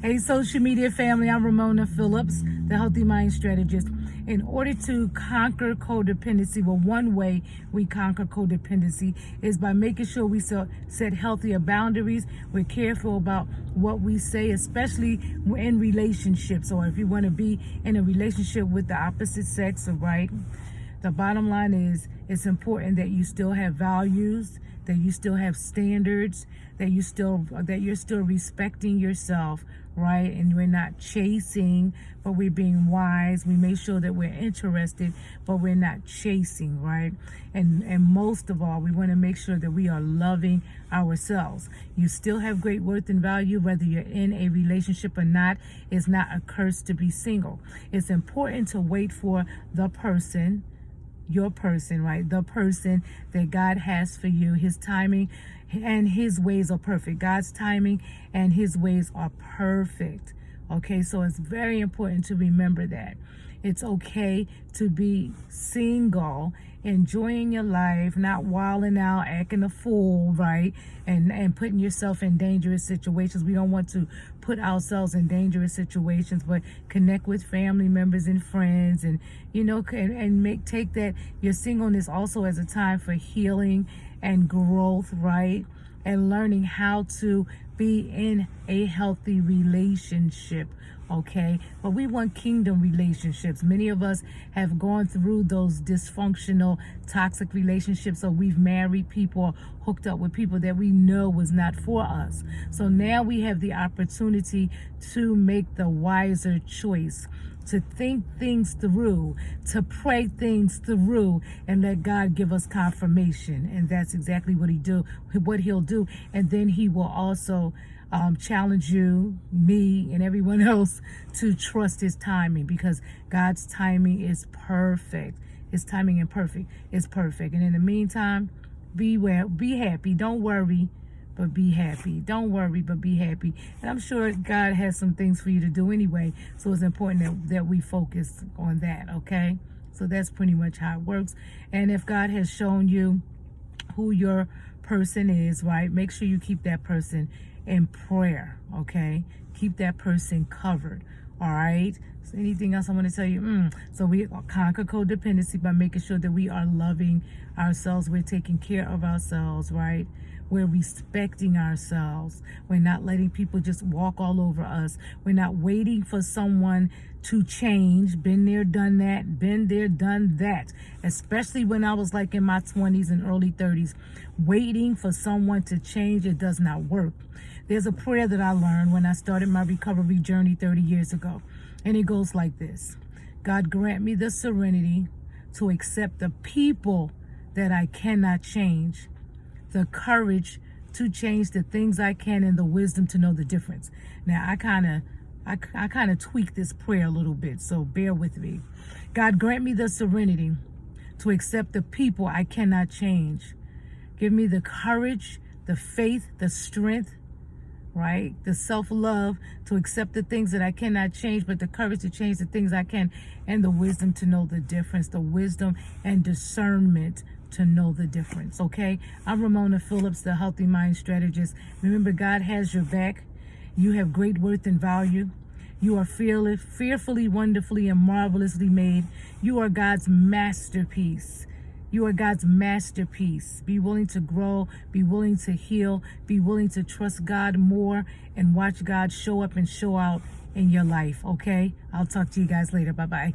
Hey, social media family, I'm Ramona Phillips, the Healthy Mind Strategist. In order to conquer codependency, well, one way we conquer codependency is by making sure we set healthier boundaries. We're careful about what we say, especially in relationships, or if you want to be in a relationship with the opposite sex, right? The bottom line is it's important that you still have values, that you still have standards, that you're still respecting yourself, right? And we're not chasing, but we're being wise. We make sure that we're interested, but we're not chasing, right? And most of all, we want to make sure that we are loving ourselves. You still have great worth and value, whether you're in a relationship or not. It's not a curse to be single. It's important to wait for the person, your person, right? The person that God has for you. His timing and his ways are perfect. God's timing and his ways are perfect. Okay, so it's very important to remember that. It's okay to be single, enjoying your life, not wilding out, acting a fool, right? And putting yourself in dangerous situations. We don't want to put ourselves in dangerous situations, but connect with family members and friends, and take that your singleness also as a time for healing and growth, right? And learning how to be in a healthy relationship, okay? But we want kingdom relationships. Many of us have gone through those dysfunctional, toxic relationships, or we've married people, hooked up with people that we know was not for us. So now we have the opportunity to make the wiser choice, to think things through, to pray things through, and let God give us confirmation. And that's exactly what he'll do. And then he will also challenge you, me, and everyone else to trust his timing, because God's timing is perfect. His timing and perfect is perfect. And in the meantime, be happy. Don't worry, but be happy. Don't worry, but be happy. And I'm sure God has some things for you to do anyway. So it's important that we focus on that, okay? So that's pretty much how it works. And if God has shown you who your person is, right, make sure you keep that person in prayer, okay? Keep that person covered, all right? So anything else I want to tell you? So we conquer codependency by making sure that we are loving ourselves. We're taking care of ourselves, right? We're respecting ourselves. We're not letting people just walk all over us. We're not waiting for someone to change. Been there, done that. Been there, done that. Especially when I was like in my 20s and early 30s. Waiting for someone to change, it does not work. There's a prayer that I learned when I started my recovery journey 30 years ago. And it goes like this. God, grant me the serenity to accept the people that I cannot change, the courage to change the things I can, and the wisdom to know the difference. Now, I kind of tweak this prayer a little bit, so bear with me. God, grant me the serenity to accept the people I cannot change. Give me the courage, the faith, the strength, right? The self-love to accept the things that I cannot change, but the courage to change the things I can, and the wisdom to know the difference, the wisdom and discernment to know the difference, okay? I'm Ramona Phillips, the Healthy Mind Strategist. Remember, God has your back. You have great worth and value. You are fearfully, wonderfully, and marvelously made. You are God's masterpiece. You are God's masterpiece. Be willing to grow, be willing to heal, be willing to trust God more, and watch God show up and show out in your life, okay? I'll talk to you guys later. Bye-bye.